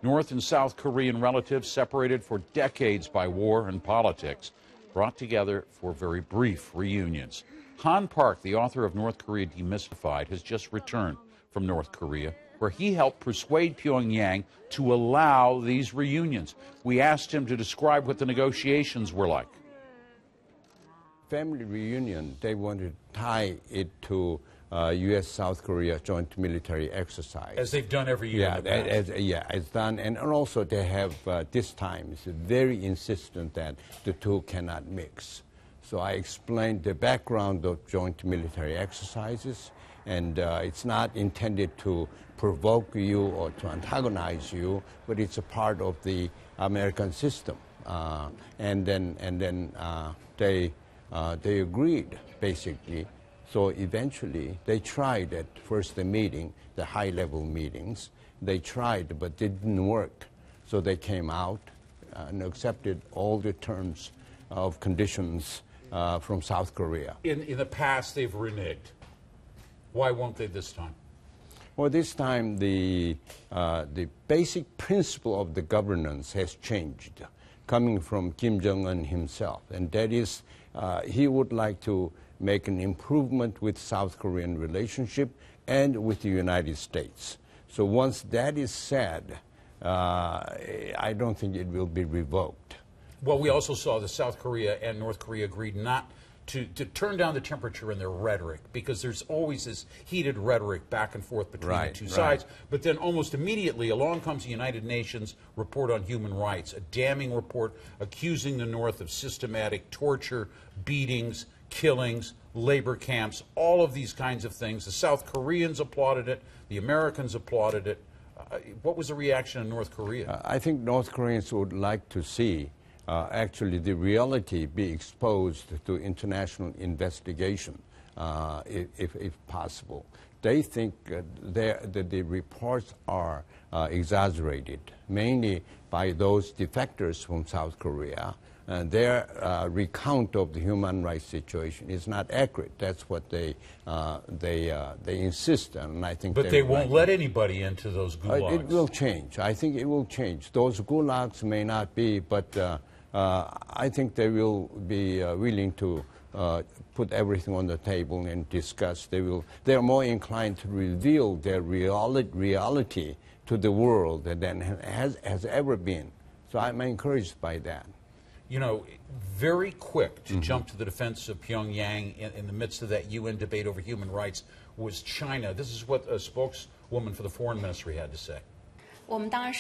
North and South Korean relatives separated for decades by war and politics, brought together for very brief reunions. Han Park, the author of North Korea Demystified, has just returned from North Korea, where he helped persuade Pyongyang to allow these reunions. We asked him to describe what the negotiations were like. Family reunion, they want to tie it to U.S.-South Korea joint military exercise. As they've done every year. It's done. And also they have, this time, it's very insistent that the two cannot mix. So I explained the background of joint military exercises, and it's not intended to provoke you or to antagonize you, but it's a part of the American system. And then they agreed, basically. So eventually, they tried at first the meeting, the high-level meetings. They tried, but it didn't work. So they came out and accepted all the terms of conditions from South Korea. In the past, they've reneged. Why won't they this time? Well, this time the basic principle of the governance has changed, coming from Kim Jong-un himself, and that is he would like to make an improvement with South Korean relationship and with the United States. So once that is said, I don't think it will be revoked. Well, we also saw that South Korea and North Korea agreed not to turn down the temperature in their rhetoric, because there's always this heated rhetoric back and forth between the two sides. But then almost immediately along comes the United Nations report on human rights, a damning report accusing the North of systematic torture, beatings, killings, labor camps, all of these kinds of things. The South Koreans applauded it. The Americans applauded it. What was the reaction in North Korea? I think North Koreans would like to see actually the reality be exposed to international investigation, if possible. They think that the reports are exaggerated, mainly by those defectors from South Korea. Their recount of the human rights situation is not accurate. That's what they insist on, and I think. But they won't let anybody into those gulags. It will change. I think it will change. Those gulags may not be, but I think they will be willing to put everything on the table and discuss. They're more inclined to reveal their reality to the world than has ever been. So I'm encouraged by that. You know, very quick to jump to the defense of Pyongyang in the midst of that UN debate over human rights was China. This is what a spokeswoman for the foreign ministry had to say. Our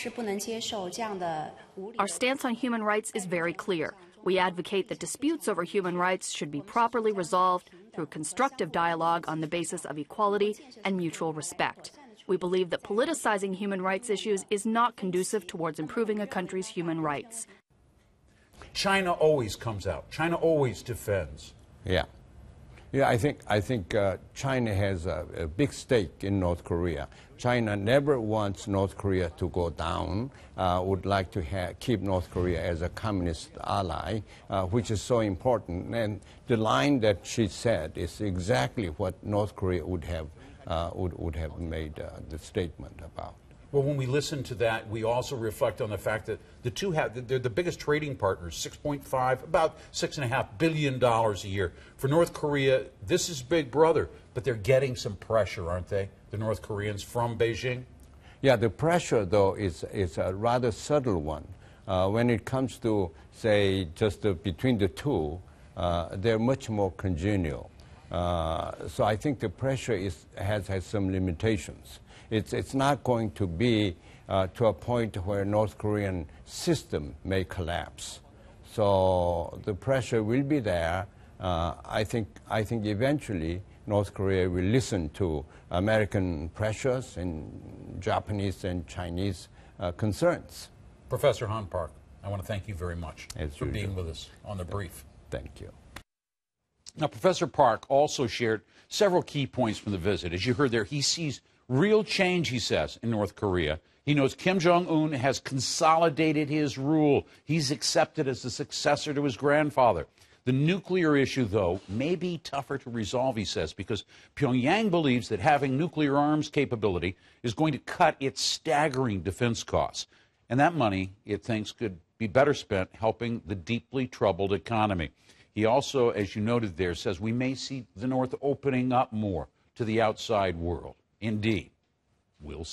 stance on human rights is very clear. We advocate that disputes over human rights should be properly resolved through constructive dialogue on the basis of equality and mutual respect. We believe that politicizing human rights issues is not conducive towards improving a country's human rights. China always comes out. China always defends. Yeah, I think China has a big stake in North Korea. China never wants North Korea to go down. Would like to keep North Korea as a communist ally, which is so important. And the line that she said is exactly what North Korea would have made the statement about. Well, when we listen to that, we also reflect on the fact that the two they're the biggest trading partners, about $6.5 billion a year. For North Korea, this is Big Brother, but they're getting some pressure, aren't they, the North Koreans, from Beijing? Yeah, the pressure, though, is a rather subtle one. When it comes to, say, just between the two, they're much more congenial. So I think the pressure has some limitations. It's not going to be to a point where North Korean system may collapse. So the pressure will be there. I think eventually North Korea will listen to American pressures and Japanese and Chinese concerns. Professor Han Park, I want to thank you very much for usual. being with us on The Brief. Thank you. Now, Professor Park also shared several key points from the visit. As you heard there, he sees real change, he says, in North Korea. He knows Kim Jong-un has consolidated his rule. He's accepted as the successor to his grandfather. The nuclear issue, though, may be tougher to resolve, he says, because Pyongyang believes that having nuclear arms capability is going to cut its staggering defense costs. And that money, it thinks, could be better spent helping the deeply troubled economy. He also, as you noted there, says we may see the North opening up more to the outside world. Indeed, we'll see.